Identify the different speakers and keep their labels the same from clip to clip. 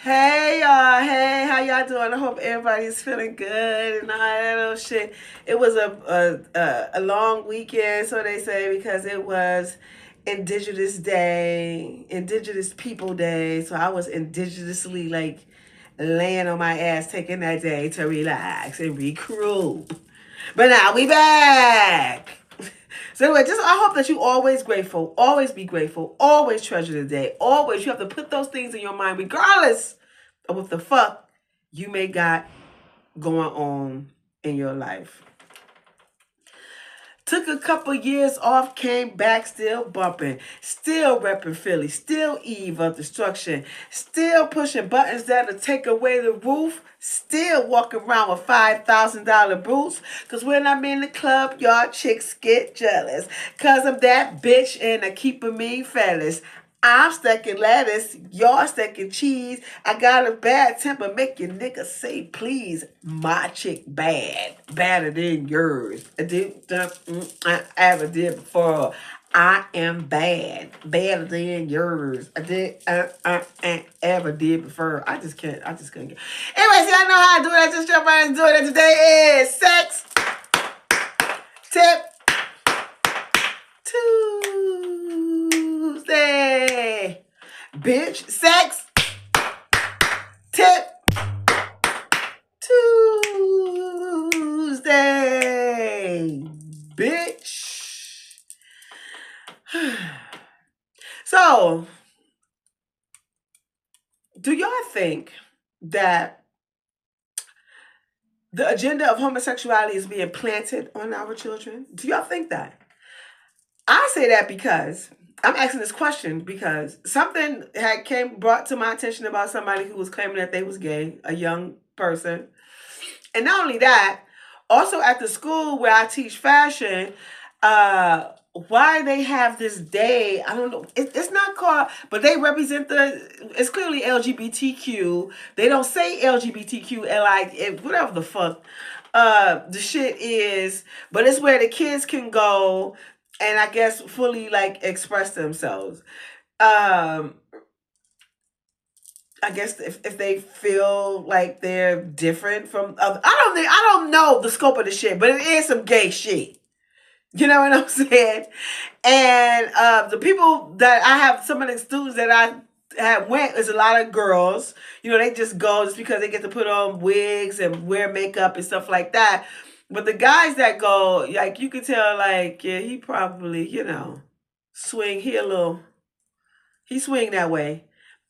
Speaker 1: Hey y'all, hey, how y'all doing? I hope everybody's feeling good and all that little shit. It was a long weekend, so they say, because it was Indigenous Day, Indigenous People Day. So I was indigenously like laying on my ass, taking that day to relax and regroup. But now we back. So anyway, just I hope that you always grateful, always be grateful, always treasure the day. Always, you have to put those things in your mind, regardless of what the fuck you may got going on in your life. Took a couple years off, came back still bumping, still repping Philly, still eve of destruction, still pushing buttons that'll take away the roof, still walking around with $5,000 boots. Cause when I'm in the club, y'all chicks get jealous. Cause I'm that bitch and I keeping me fellas. I'm stacking lettuce, y'all stacking cheese. I got a bad temper, make your nigga say please. My chick bad, badder than yours. I ever did before. I am bad, badder than yours. Ever did before. I just couldn't get. Anyways, y'all know how I do it. I just jump right and do it. And today is sex tip Tuesday. Bitch, sex tip Tuesday. Bitch. So, do y'all think that the agenda of homosexuality is being planted on our children? Do y'all think that? I say that because I'm asking this question because something had brought to my attention about somebody who was claiming that they was gay, a young person. And not only that, also at the school where I teach fashion, why they have this day, I don't know. It's not called, but they represent it's clearly LGBTQ. They don't say LGBTQ, whatever the fuck the shit is, but it's where the kids can go and I guess fully like express themselves. I guess if they feel like they're different from other, I don't know the scope of the shit, but it is some gay shit. You know what I'm saying? And the people that I have, some of the students that I have went, is a lot of girls. You know, they just go just because they get to put on wigs and wear makeup and stuff like that. But the guys that go, like you can tell, like yeah, he probably swing. He swing that way.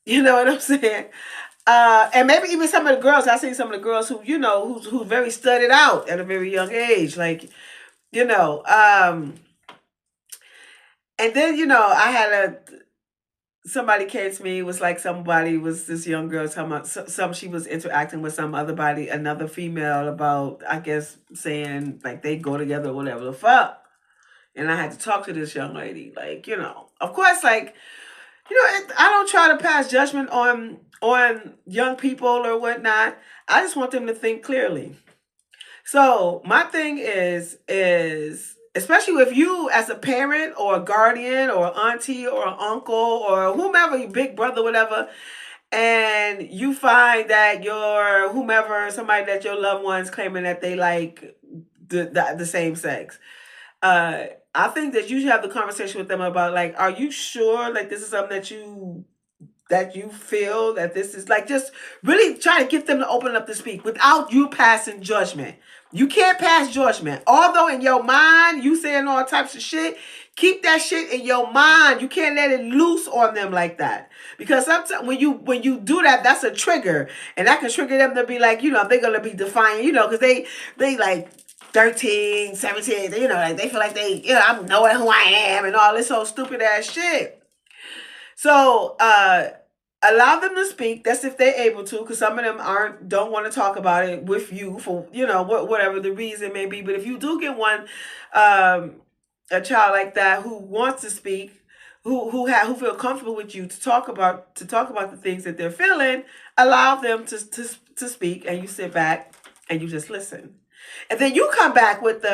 Speaker 1: You know what I'm saying? And maybe even some of the girls. I seen some of the girls who who's very studied out at a very young age, like you know. And then I had somebody came to me. It was like this young girl talking about she was interacting with another female about, I guess, saying like they go together or whatever the fuck. And I had to talk to this young lady, like of course, like I don't try to pass judgment on young people or whatnot. I just want them to think clearly. So my thing is especially with you as a parent or a guardian or auntie or an uncle or whomever, your big brother, whatever, and you find that your somebody that your loved ones claiming that they like the same sex. I think that you should have the conversation with them about, like, are you sure like this is something that you feel that this is, like, just really try to get them to open up to speak without you passing judgment. You can't pass judgment. Although in your mind you saying all types of shit, keep that shit in your mind. You can't let it loose on them like that. Because sometimes when you do that, that's a trigger. And that can trigger them to be like, they're gonna be defiant, because they like 13, 17, like they feel like they, I'm knowing who I am and all this old stupid ass shit. So allow them to speak. That's if they're able to, because some of them don't want to talk about it with you for whatever the reason may be. But if you do get one, a child like that who wants to speak, who feel comfortable with you to talk about the things that they're feeling, allow them to speak, and you sit back and you just listen, and then you come back with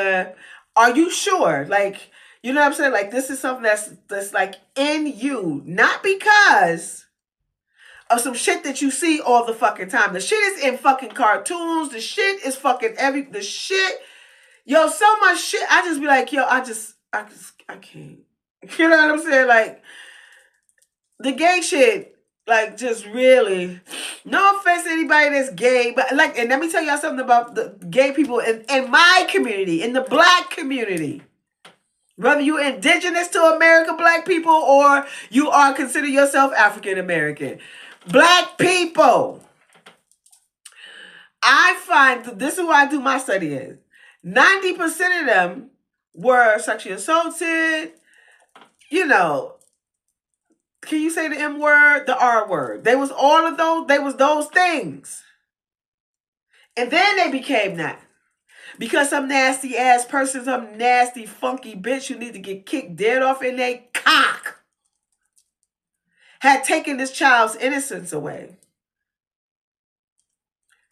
Speaker 1: are you sure? Like, you know what I'm saying? Like, this is something that's like in you, not because of some shit that you see all the fucking time. The shit is in fucking cartoons. The shit is fucking the shit. Yo, so much shit. I just be like, yo, I can't. You know what I'm saying? Like, the gay shit, like, just really, no offense to anybody that's gay, but like, and let me tell y'all something about the gay people in my community, in the black community. Whether you're indigenous to America, black people, or you are consider yourself African American. Black people, I find, this is why I do my study is, 90% of them were sexually assaulted, you know, can you say the M word? The R word. They was all of those, they was those things. And then they became that. Because some nasty ass person, some nasty funky bitch who need to get kicked dead off in their cock had taken this child's innocence away.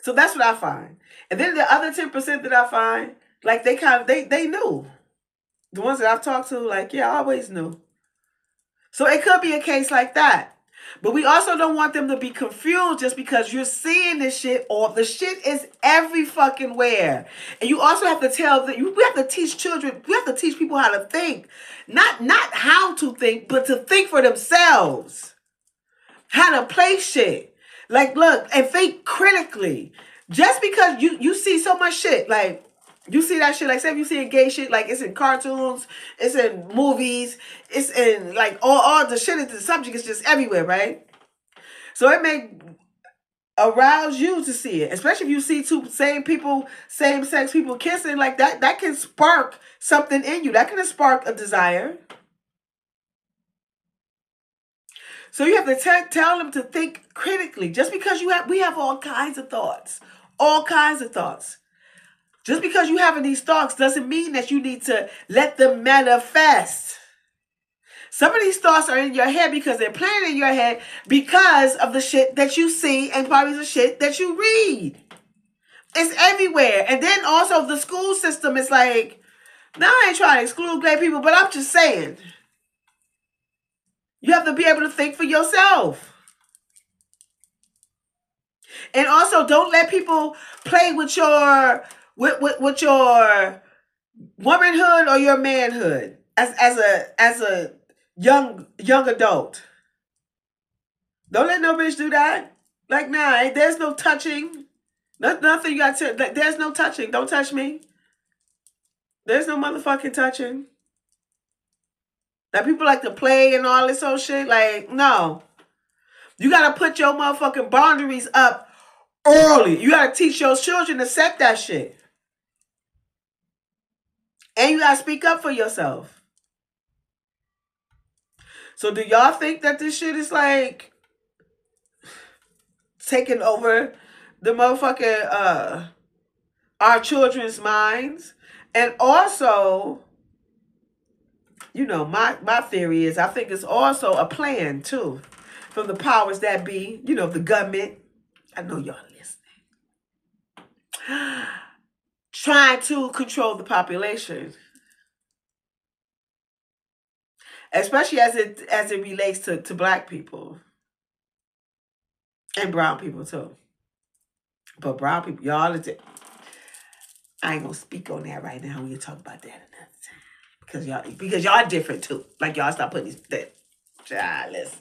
Speaker 1: So that's what I find. And then the other 10% that I find, like they knew. The ones that I've talked to, like, yeah, I always knew. So it could be a case like that. But we also don't want them to be confused just because you're seeing this shit, or the shit is every fucking where. And you also have to tell that we have to teach children, we have to teach people how to think. Not how to think, but to think for themselves. How to play shit. Like, look, and think critically. Just because you see so much shit, like, you see that shit, like, say if you see a gay shit, like, it's in cartoons, it's in movies, it's in, like, all the shit, the subject is just everywhere, right? So it may arouse you to see it, especially if you see two same people, same sex people kissing, like, that can spark something in you. That can spark a desire. So you have to tell them to think critically. Just because we have all kinds of thoughts. All kinds of thoughts. Just because you having these thoughts doesn't mean that you need to let them manifest. Some of these thoughts are in your head because they're playing in your head because of the shit that you see and probably the shit that you read. It's everywhere. And then also the school system is like, now I ain't trying to exclude gay people, but I'm just saying. You have to be able to think for yourself. And also, don't let people play with your womanhood or your manhood as a young adult. Don't let no bitch do that. Like, nah, there's no touching. Nothing you got to. There's no touching. Don't touch me. There's no motherfucking touching. That people like to play and all this old shit. Like, no. You gotta put your motherfucking boundaries up early. You gotta teach your children to set that shit. And you gotta speak up for yourself. So do y'all think that this shit is like taking over the motherfucking our children's minds? And also, you know, my theory is I think it's also a plan too from the powers that be, you know, the government. I know y'all listening. Trying to control the population. Especially as it relates to black people. And brown people too. But brown people, y'all, I ain't gonna speak on that right now. We'll talk about that another time. Because y'all different too. Like, y'all stop putting these listen.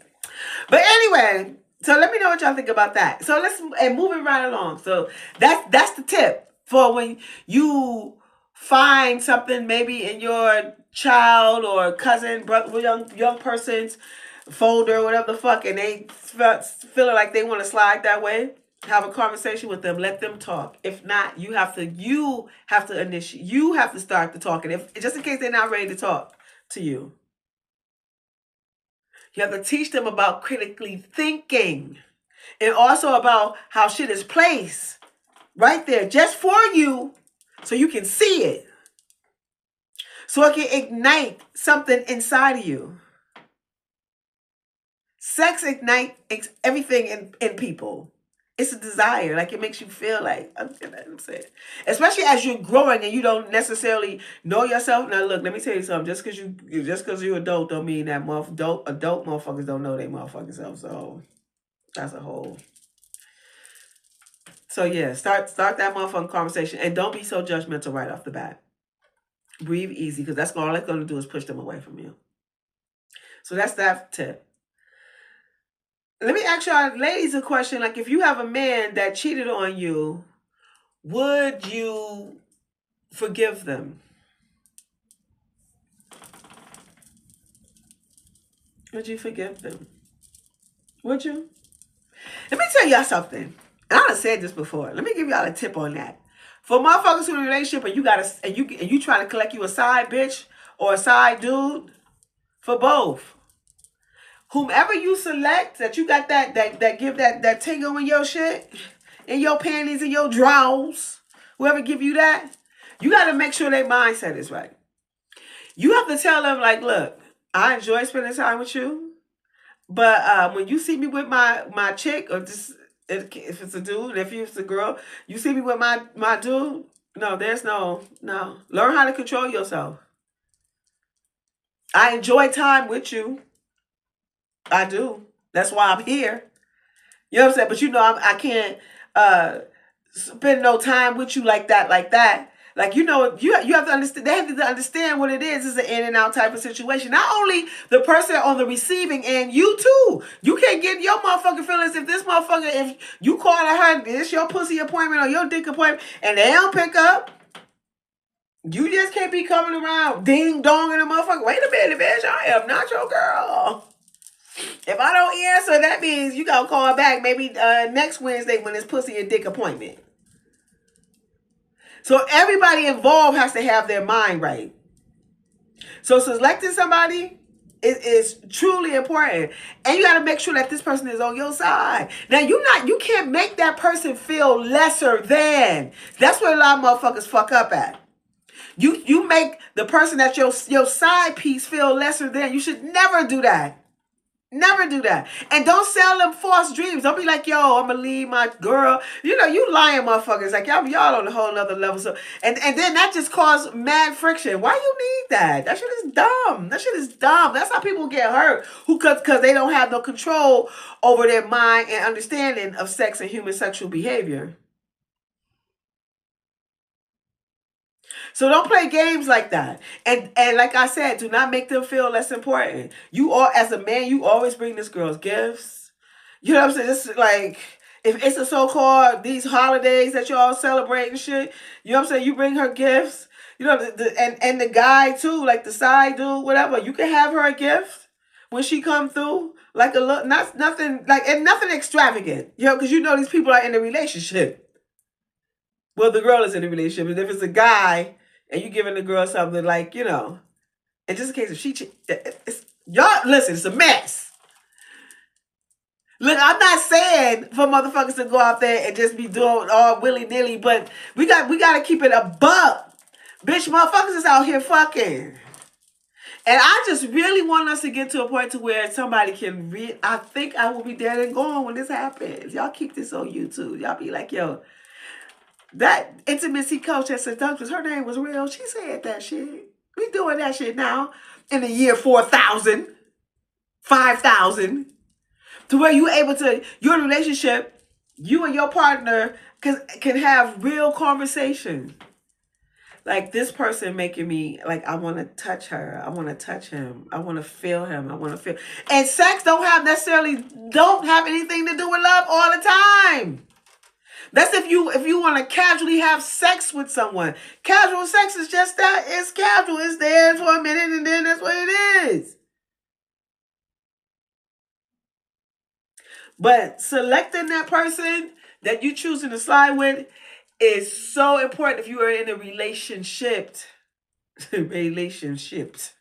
Speaker 1: But anyway, so let me know what y'all think about that. So and moving right along. So that's the tip for when you find something maybe in your child or cousin, brother, young person's folder or whatever the fuck, and they feeling like they want to slide that way. Have a conversation with them. Let them talk. If not, you have to initiate. You have to start the talking. Just in case they're not ready to talk to you. You have to teach them about critically thinking. And also about how shit is placed right there just for you so you can see it. So it can ignite something inside of you. Sex ignites everything in people. It's a desire. Like, it makes you feel like, I'm saying. Especially as you're growing and you don't necessarily know yourself. Now, look, let me tell you something. Just because you're adult don't mean that adult motherfuckers don't know their motherfucking self. So, That's a whole. So yeah, start that motherfucking conversation, and don't be so judgmental right off the bat. Breathe easy, because that's all it's going to do is push them away from you. So that's that tip. Let me ask y'all ladies a question. Like, if you have a man that cheated on you, would you forgive them? Would you forgive them? Would you? Let me tell y'all something. And I done said this before. Let me give y'all a tip on that. For motherfuckers who in a relationship and you trying to collect you a side bitch or a side dude, for both. Whomever you select, that you got that give that tingle in your shit, in your panties, in your drawers, whoever give you that, you got to make sure their mindset is right. You have to tell them, like, look, I enjoy spending time with you, but when you see me with my chick, or just if it's a dude, if it's a girl, you see me with my dude, no, there's no. Learn how to control yourself. I enjoy time with you. I do. That's why I'm here. You know what I'm saying? But you know, I can't spend no time with you like that, Like, you know, you have to understand. They have to understand what it is. It's an in and out type of situation. Not only the person on the receiving end, you too. You can't get your motherfucking feelings if this motherfucker, if you call her, it's your pussy appointment or your dick appointment, and they don't pick up. You just can't be coming around ding dong and a motherfucker. Wait a minute, bitch. I am not your girl. If I don't answer, that means you gotta call back maybe next Wednesday when it's pussy and dick appointment. So everybody involved has to have their mind right. So selecting somebody is truly important, and you got to make sure that this person is on your side. Now you can't make that person feel lesser than. That's where a lot of motherfuckers fuck up at. You make the person that's your side piece feel lesser than. You should never do that. Never do that. And don't sell them false dreams. Don't be like, yo, I'm gonna leave my girl. You know, you lying motherfuckers. Like, y'all on a whole nother level. So and then that just caused mad friction. Why you need that? That shit is dumb. That shit is dumb. That's how people get hurt. Because they don't have no control over their mind and understanding of sex and human sexual behavior. So don't play games like that. And like I said, do not make them feel less important. You all, as a man, you always bring this girl's gifts. You know what I'm saying? It's like, if it's a so-called these holidays that y'all celebrate and shit, you know what I'm saying? You bring her gifts. You know, and the guy too, like the side dude, whatever. You can have her a gift when she come through. Like a look, nothing like, and nothing extravagant. You know, because you know these people are in a relationship. Well, the girl is in a relationship, and if it's a guy and you giving the girl something, like, you know, and just in case if she, y'all listen, it's a mess. Look, I'm not saying for motherfuckers to go out there and just be doing all willy nilly, but we got to keep it a buck, bitch. Motherfuckers is out here fucking. And I just really want us to get to a point to where somebody can read. I think I will be dead and gone when this happens. Y'all keep this on YouTube. Y'all be like, yo, that intimacy coach at Seductive, her name was real. She said that shit. We doing that shit now in the year 4,000, 5,000, to where you able to, your relationship, you and your partner can have real conversation. Like, this person making me, like, I want to touch her. I want to touch him. I want to feel him. I want to feel. And sex don't have anything to do with love all the time. That's if you want to casually have sex with someone. Casual sex is just that. It's casual. It's there for a minute and then that's what it is. But selecting that person that you choosing to slide with is so important if you are in a relationship. Relationships.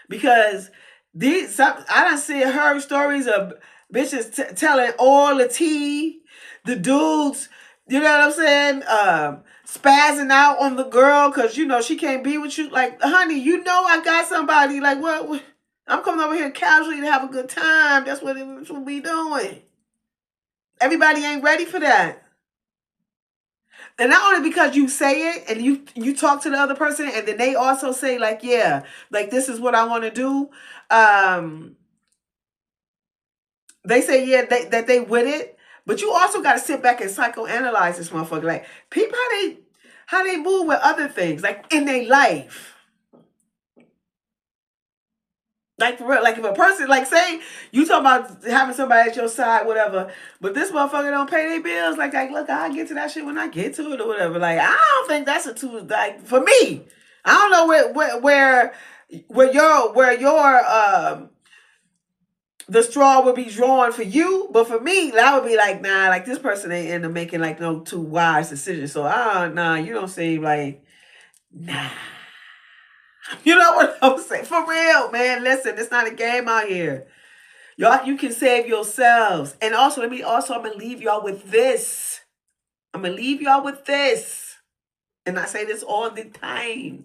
Speaker 1: Because I done see her stories of bitches telling all the tea. The dudes, you know what I'm saying, spazzing out on the girl because, you know, she can't be with you. Like, honey, you know I got somebody. Like, what? I'm coming over here casually to have a good time. That's what we doing. Everybody ain't ready for that. And not only because you say it and you talk to the other person and then they also say, like, yeah, like, this is what I want to do. they say, yeah, that they with it, but you also got to sit back and psychoanalyze this motherfucker. Like, people, how they move with other things, like in their life. Like, for real, like if a person, like, say you talk about having somebody at your side, whatever, but this motherfucker don't pay their bills, like look, I'll get to that shit when I get to it or whatever. Like, I don't think that's a too, like, for me. I don't know where your the straw would be drawn for you, but for me, that would be like, nah, like this person ain't into making like no too wise decisions. So nah, you don't seem like, nah. You know what I'm saying? For real, man. Listen, it's not a game out here. Y'all, you can save yourselves. And also, I'm gonna leave y'all with this. I'm gonna leave y'all with this. And I say this all the time.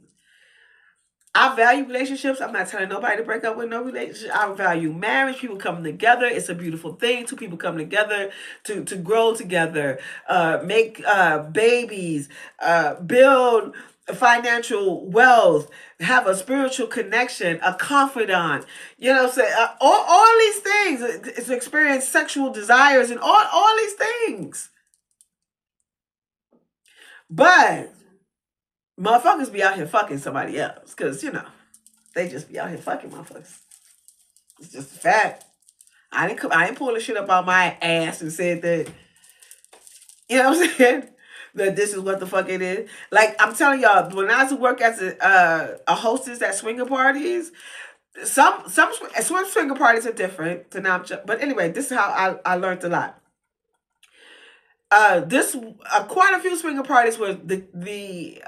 Speaker 1: I value relationships. I'm not telling nobody to break up with no relationship. I value marriage. People coming together. It's a beautiful thing. Two people coming together to grow together, make babies, build financial wealth, have a spiritual connection, a confidant. You know what I'm saying? All these things. It's experience sexual desires and all these things. But motherfuckers be out here fucking somebody else because, they just be out here fucking motherfuckers. It's just a fact. I didn't pull the shit up out my ass and said that, you know what I'm saying? That this is what the fuck it is. Like, I'm telling y'all, when I used to work as a hostess at swinger parties, some swinger parties are different. But anyway, this is how I learned a lot. Quite a few swinger parties where the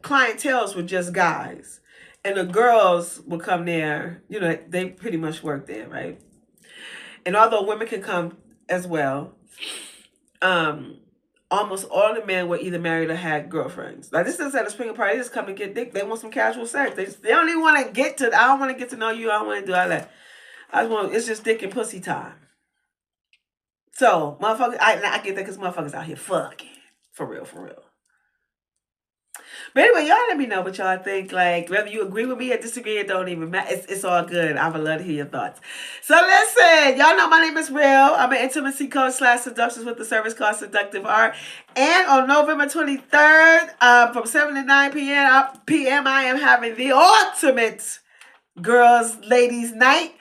Speaker 1: clientels were just guys, and the girls would come there. They pretty much work there, right? And although women can come as well, almost all the men were either married or had girlfriends. Like, this is at a swinger party. They just come to get dick. They want some casual sex. They don't even want to get to. I don't want to get to know you. I don't want to do all that. It's just dick and pussy time. So, motherfuckers, I get that because motherfuckers out here fucking. For real, for real. But anyway, y'all let me know what y'all think. Like, whether you agree with me or disagree, it don't even matter. It's all good. I would love to hear your thoughts. So listen, y'all know my name is Real. I'm an intimacy coach / seductions with the service called Seductive ArT. And on November 23rd, from 7 to 9 p.m., I am having the ultimate girls, ladies night.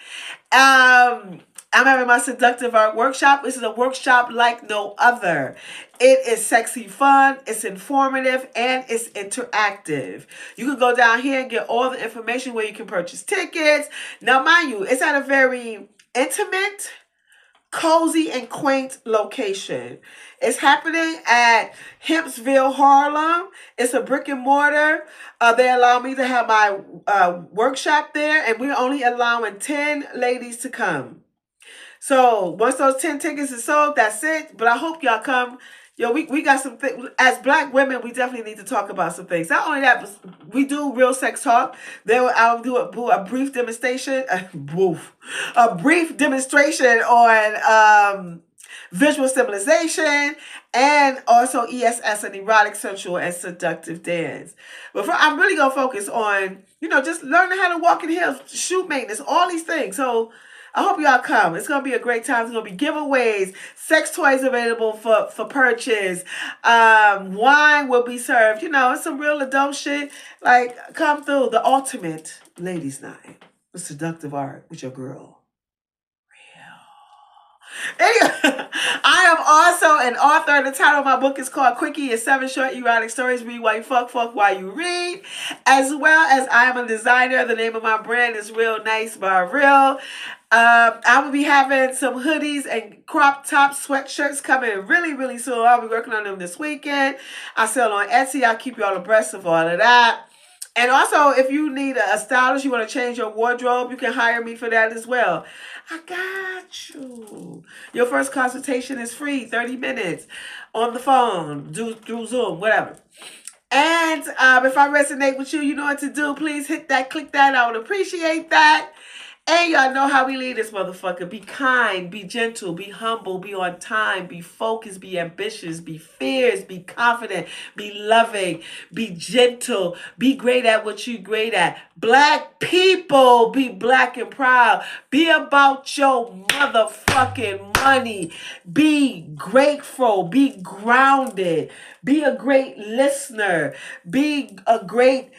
Speaker 1: I'm having my Seductive ArT workshop. This is a workshop like no other. It is sexy fun, it's informative, and it's interactive. You can go down here and get all the information where you can purchase tickets. Now, mind you, it's at a very intimate, cozy, and quaint location. It's happening at Hempsville, Harlem. It's a brick and mortar. They allow me to have my workshop there, and we're only allowing 10 ladies to come. So once those 10 tickets are sold, that's it. But I hope y'all come. Yo, we got some things. As Black women, we definitely need to talk about some things. Not only that, but we do real sex talk. I'll do a brief demonstration. A brief demonstration on visual stimulation, and also ESS, and erotic, sensual, and seductive dance. But I'm really going to focus on, just learning how to walk in heels, shoe maintenance, all these things. So I hope y'all come. It's going to be a great time. It's going to be giveaways, sex toys available for purchase. Wine will be served. It's some real adult shit. Like, come through. The ultimate ladies' night. The Seductive ArT with your girl. Anyway, I am also an author. The title of my book is called Quickie and 7 Short Erotic Stories. Read while you fuck while you read. As well as I am a designer. The name of my brand is Real Nice by Real. I will be having some hoodies and crop top sweatshirts coming really, really soon. I'll be working on them this weekend. I sell on Etsy. I'll keep you all abreast of all of that. And also, if you need a stylist, you want to change your wardrobe, you can hire me for that as well. I got you. Your first consultation is free, 30 minutes on the phone, through Zoom, whatever. And if I resonate with you, you know what to do. Please hit that, click that. I would appreciate that. And y'all know how we lead this motherfucker. Be kind, be gentle, be humble, be on time, be focused, be ambitious, be fierce, be confident, be loving, be gentle, be great at what you great at. Black people, be black and proud. Be about your motherfucking money. Be grateful, be grounded, be a great listener, be a great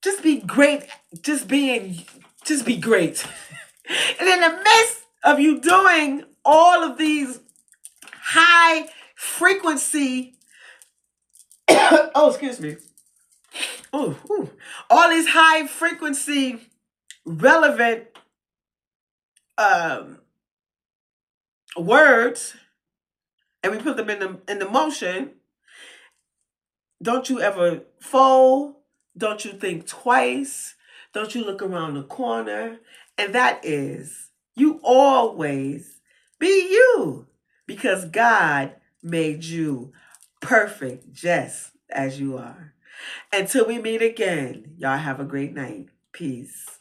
Speaker 1: just be great, just be great. And in the midst of you doing all of these high frequency, oh, excuse me, all these high frequency relevant um, words, and we put them in the motion, don't you ever fold, don't you think twice, don't you look around the corner, and that is, you always be you, because God made you perfect just as you are. Until we meet again, y'all have a great night. Peace.